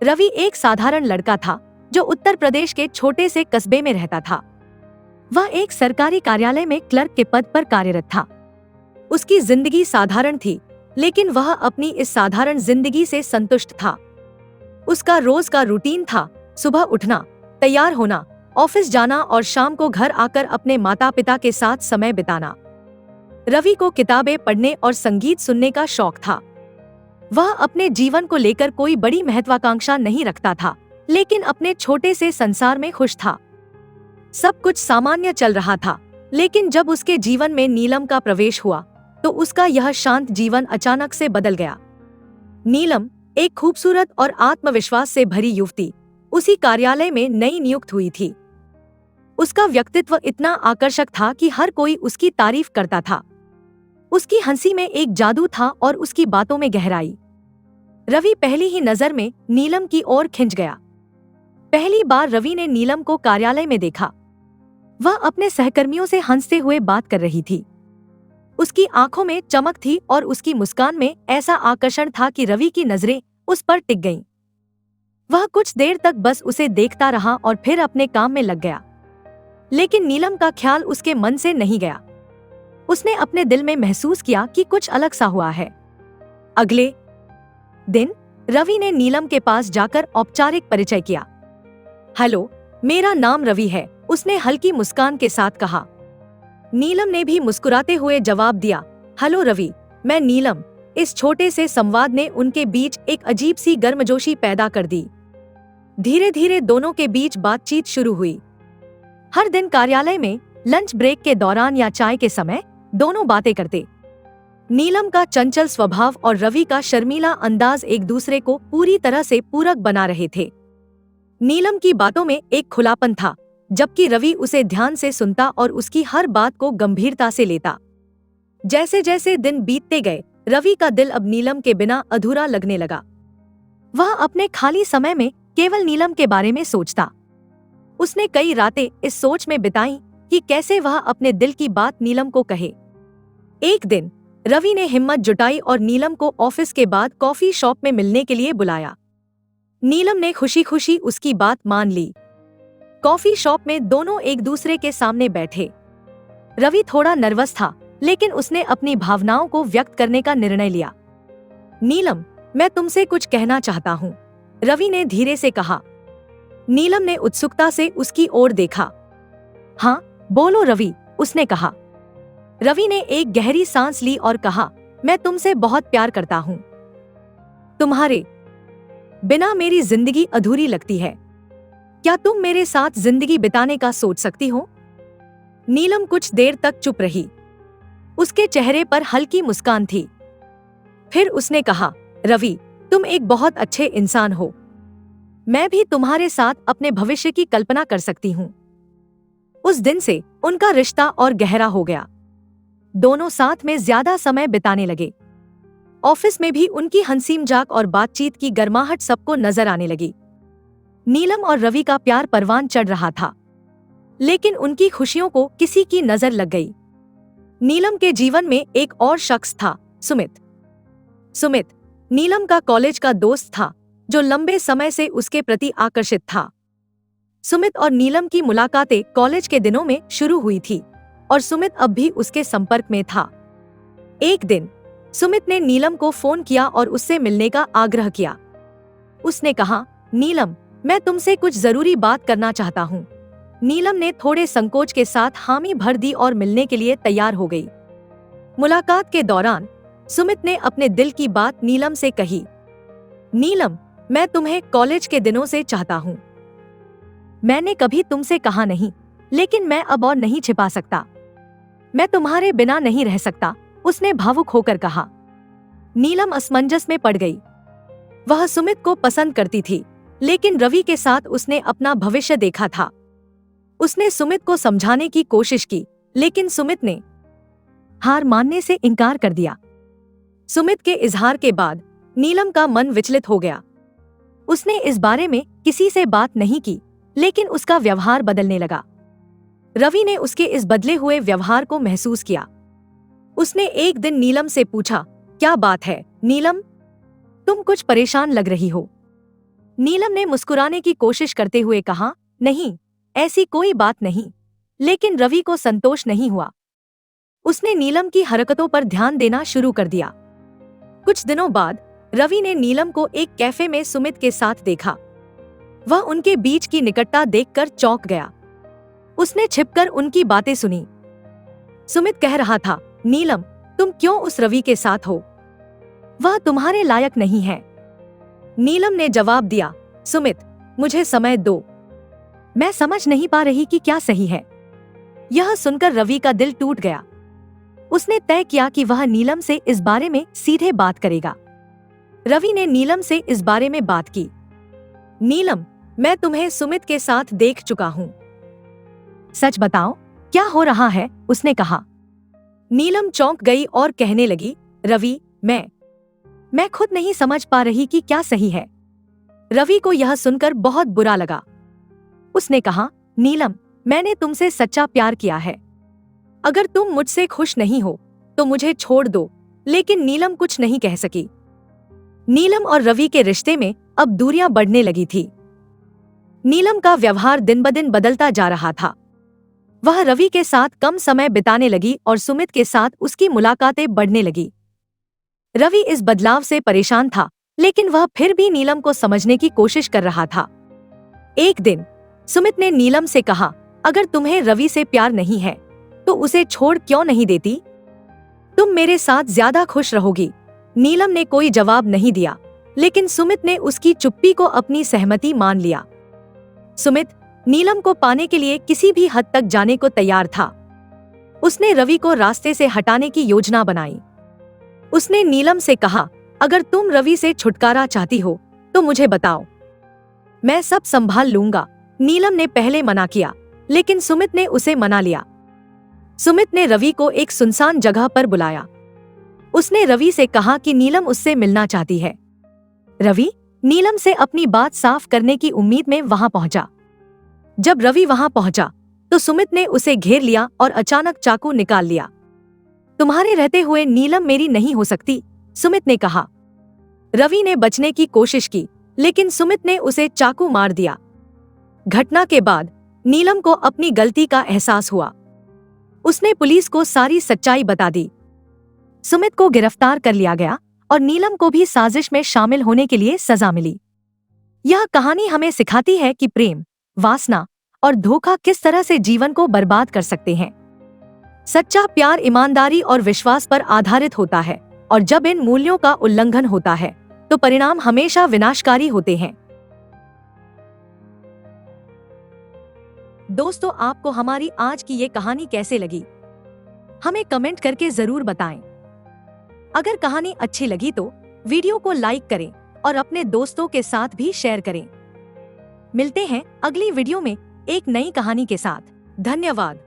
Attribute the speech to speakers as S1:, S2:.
S1: रवि एक साधारण लड़का था जो उत्तर प्रदेश के छोटे से कस्बे में रहता था। वह एक सरकारी कार्यालय में क्लर्क के पद पर कार्यरत था। उसकी जिंदगी साधारण थी, लेकिन वह अपनी इस साधारण जिंदगी से संतुष्ट था। उसका रोज का रूटीन था सुबह उठना, तैयार होना, ऑफिस जाना और शाम को घर आकर अपने माता पिता के साथ समय बिताना। रवि को किताबें पढ़ने और संगीत सुनने का शौक था। वह अपने जीवन को लेकर कोई बड़ी महत्वाकांक्षा नहीं रखता था, लेकिन अपने छोटे से संसार में खुश था। सब कुछ सामान्य चल रहा था, लेकिन जब उसके जीवन में नीलम का प्रवेश हुआ तो उसका यह शांत जीवन अचानक से बदल गया। नीलम, एक खूबसूरत और आत्मविश्वास से भरी युवती, उसी कार्यालय में नई नियुक्त हुई थी। उसका व्यक्तित्व इतना आकर्षक था कि हर कोई उसकी तारीफ करता था। उसकी हंसी में एक जादू था और उसकी बातों में गहराई। रवि पहली ही नजर में नीलम की ओर खिंच गया। पहली बार रवि ने नीलम को कार्यालय में देखा। वह अपने सहकर्मियों से हंसते हुए बात कर रही थी। उसकी आंखों में चमक थी और उसकी मुस्कान में ऐसा आकर्षण था कि रवि की नजरें उस पर टिक गईं। वह कुछ देर तक बस उसे देखता रहा और फिर अपने काम में लग गया। लेकिन नीलम का ख्याल उसके मन से नहीं गया। उसने अपने दिल में महसूस किया कि कुछ अलग सा हुआ है। अगले दिन रवि ने नीलम के पास जाकर औपचारिक परिचय किया। हेलो, मेरा नाम रवि है, उसने हल्की मुस्कान के साथ कहा। नीलम ने भी मुस्कुराते हुए जवाब दिया, हेलो रवि, मैं नीलम। इस छोटे से संवाद ने उनके बीच एक अजीब सी गर्मजोशी पैदा कर दी। धीरे धीरे दोनों के बीच बातचीत शुरू हुई। हर दिन कार्यालय में लंच ब्रेक के दौरान या चाय के समय दोनों बातें करते। नीलम का चंचल स्वभाव और रवि का शर्मीला अंदाज एक दूसरे को पूरी तरह से पूरक बना रहे थे। नीलम की बातों में एक खुलापन था, जबकि रवि उसे ध्यान से सुनता और उसकी हर बात को गंभीरता से लेता। जैसे जैसे दिन बीतते गए, रवि का दिल अब नीलम के बिना अधूरा लगने लगा। वह अपने खाली समय में केवल नीलम के बारे में सोचता। उसने कई रातें इस सोच में बिताई कि कैसे वह अपने दिल की बात नीलम को कहे। एक दिन रवि ने हिम्मत जुटाई और नीलम को ऑफिस के बाद कॉफी शॉप में मिलने के लिए बुलाया। नीलम ने खुशी खुशी उसकी बात मान ली। कॉफी शॉप में दोनों एक दूसरे के सामने बैठे। रवि थोड़ा नर्वस था, लेकिन उसने अपनी भावनाओं को व्यक्त करने का निर्णय लिया। नीलम, मैं तुमसे कुछ कहना चाहता हूँ, रवि ने धीरे से कहा। नीलम ने उत्सुकता से उसकी ओर देखा। हाँ, बोलो रवि, उसने कहा। रवि ने एक गहरी सांस ली और कहा, मैं तुमसे बहुत प्यार करता हूँ। तुम्हारे बिना मेरी जिंदगी अधूरी लगती है। क्या तुम मेरे साथ जिंदगी बिताने का सोच सकती हो? नीलम कुछ देर तक चुप रही। उसके चेहरे पर हल्की मुस्कान थी। फिर उसने कहा, रवि, तुम एक बहुत अच्छे इंसान हो। मैं भी तुम्हारे साथ अपने भविष्य की कल्पना कर सकती हूँ। उस दिन से उनका रिश्ता और गहरा हो गया। दोनों साथ में ज्यादा समय बिताने लगे। ऑफिस में भी उनकी हंसी मजाक और बातचीत की गर्माहट सबको नजर आने लगी। नीलम और रवि का प्यार परवान चढ़ रहा था, लेकिन उनकी खुशियों को किसी की नजर लग गई। नीलम के जीवन में एक और शख्स था, सुमित। सुमित नीलम का कॉलेज का दोस्त था, जो लंबे समय से उसके प्रति आकर्षित था। सुमित और नीलम की मुलाकातें कॉलेज के दिनों में शुरू हुई थी और सुमित अब भी उसके संपर्क में था। एक दिन सुमित ने नीलम को फोन किया और उससे मिलने का आग्रह किया। उसने कहा, नीलम, मैं तुमसे कुछ जरूरी बात करना चाहता हूँ। नीलम ने थोड़े संकोच के साथ हामी भर दी और मिलने के लिए तैयार हो गई। मुलाकात के दौरान सुमित ने अपने दिल की बात नीलम से कही। नीलम, मैं तुम्हें कॉलेज के दिनों से चाहता हूँ। मैंने कभी तुमसे कहा नहीं, लेकिन मैं अब और नहीं छिपा सकता। मैं तुम्हारे बिना नहीं रह सकता, उसने भावुक होकर कहा। नीलम असमंजस में पड़ गई। वह सुमित को पसंद करती थी, लेकिन रवि के साथ उसने अपना भविष्य देखा था। उसने सुमित को समझाने की कोशिश की, लेकिन सुमित ने हार मानने से इनकार कर दिया। सुमित के इजहार के बाद नीलम का मन विचलित हो गया। उसने इस बारे में किसी से बात नहीं की, लेकिन उसका व्यवहार बदलने लगा। रवि ने उसके इस बदले हुए व्यवहार को महसूस किया। उसने एक दिन नीलम से पूछा, क्या बात है नीलम, तुम कुछ परेशान लग रही हो। नीलम ने मुस्कुराने की कोशिश करते हुए कहा, नहीं, ऐसी कोई बात नहीं। लेकिन रवि को संतोष नहीं हुआ। उसने नीलम की हरकतों पर ध्यान देना शुरू कर दिया। कुछ दिनों बाद रवि ने नीलम को एक कैफे में सुमित के साथ देखा। वह उनके बीच की निकटता देखकर चौंक गया। उसने छिपकर उनकी बातें सुनी। सुमित कह रहा था, नीलम, तुम क्यों उस रवि के साथ हो? वह तुम्हारे लायक नहीं है। नीलम ने जवाब दिया, सुमित, मुझे समय दो। मैं समझ नहीं पा रही कि क्या सही है। यह सुनकर रवि का दिल टूट गया। उसने तय किया कि वह नीलम से इस बारे में सीधे बात करेगा। रवि ने नीलम से इस बारे में बात की। नीलम, मैं तुम्हें सुमित के साथ देख चुका हूँ। सच बताओ, क्या हो रहा है? उसने कहा। नीलम चौंक गई और कहने लगी, रवि, मैं खुद नहीं समझ पा रही कि क्या सही है। रवि को यह सुनकर बहुत बुरा लगा। उसने कहा, नीलम, मैंने तुमसे सच्चा प्यार किया है। अगर तुम मुझसे खुश नहीं हो तो मुझे छोड़ दो। लेकिन नीलम कुछ नहीं कह सकी। नीलम और रवि के रिश्ते में अब दूरियां बढ़ने लगी थी। नीलम का व्यवहार दिन ब दिन बदलता जा रहा था। वह रवि के साथ कम समय बिताने लगी और सुमित के साथ उसकी मुलाकातें बढ़ने लगी। रवि इस बदलाव से परेशान था, लेकिन वह फिर भी नीलम को समझने की कोशिश कर रहा था। एक दिन सुमित ने नीलम से कहा, अगर तुम्हें रवि से प्यार नहीं है तो उसे छोड़ क्यों नहीं देती? तुम मेरे साथ ज्यादा खुश रहोगी। नीलम ने कोई जवाब नहीं दिया, लेकिन सुमित ने उसकी चुप्पी को अपनी सहमति मान लिया। सुमित नीलम को पाने के लिए किसी भी हद तक जाने को तैयार था। उसने रवि को रास्ते से हटाने की योजना बनाई। उसने नीलम से कहा, अगर तुम रवि से छुटकारा चाहती हो तो मुझे बताओ, मैं सब संभाल लूंगा। नीलम ने पहले मना किया, लेकिन सुमित ने उसे मना लिया। सुमित ने रवि को एक सुनसान जगह पर बुलाया। उसने रवि से कहा कि नीलम उससे मिलना चाहती है। रवि नीलम से अपनी बात साफ करने की उम्मीद में वहां पहुंचा। जब रवि वहां पहुंचा तो सुमित ने उसे घेर लिया और अचानक चाकू निकाल लिया। तुम्हारे रहते हुए नीलम मेरी नहीं हो सकती, सुमित ने कहा। रवि ने बचने की कोशिश की, लेकिन सुमित ने उसे चाकू मार दिया। घटना के बाद नीलम को अपनी गलती का एहसास हुआ। उसने पुलिस को सारी सच्चाई बता दी। सुमित को गिरफ्तार कर लिया गया और नीलम को भी साजिश में शामिल होने के लिए सजा मिली। यह कहानी हमें सिखाती है कि प्रेम, वासना और धोखा किस तरह से जीवन को बर्बाद कर सकते हैं। सच्चा प्यार ईमानदारी और विश्वास पर आधारित होता है, और जब इन मूल्यों का उल्लंघन होता है तो परिणाम हमेशा विनाशकारी होते हैं। दोस्तों, आपको हमारी आज की ये कहानी कैसे लगी? हमें कमेंट करके जरूर बताएं। अगर कहानी अच्छी लगी तो वीडियो को लाइक करें और अपने दोस्तों के साथ भी शेयर करें। मिलते हैं अगली वीडियो में एक नई कहानी के साथ। धन्यवाद।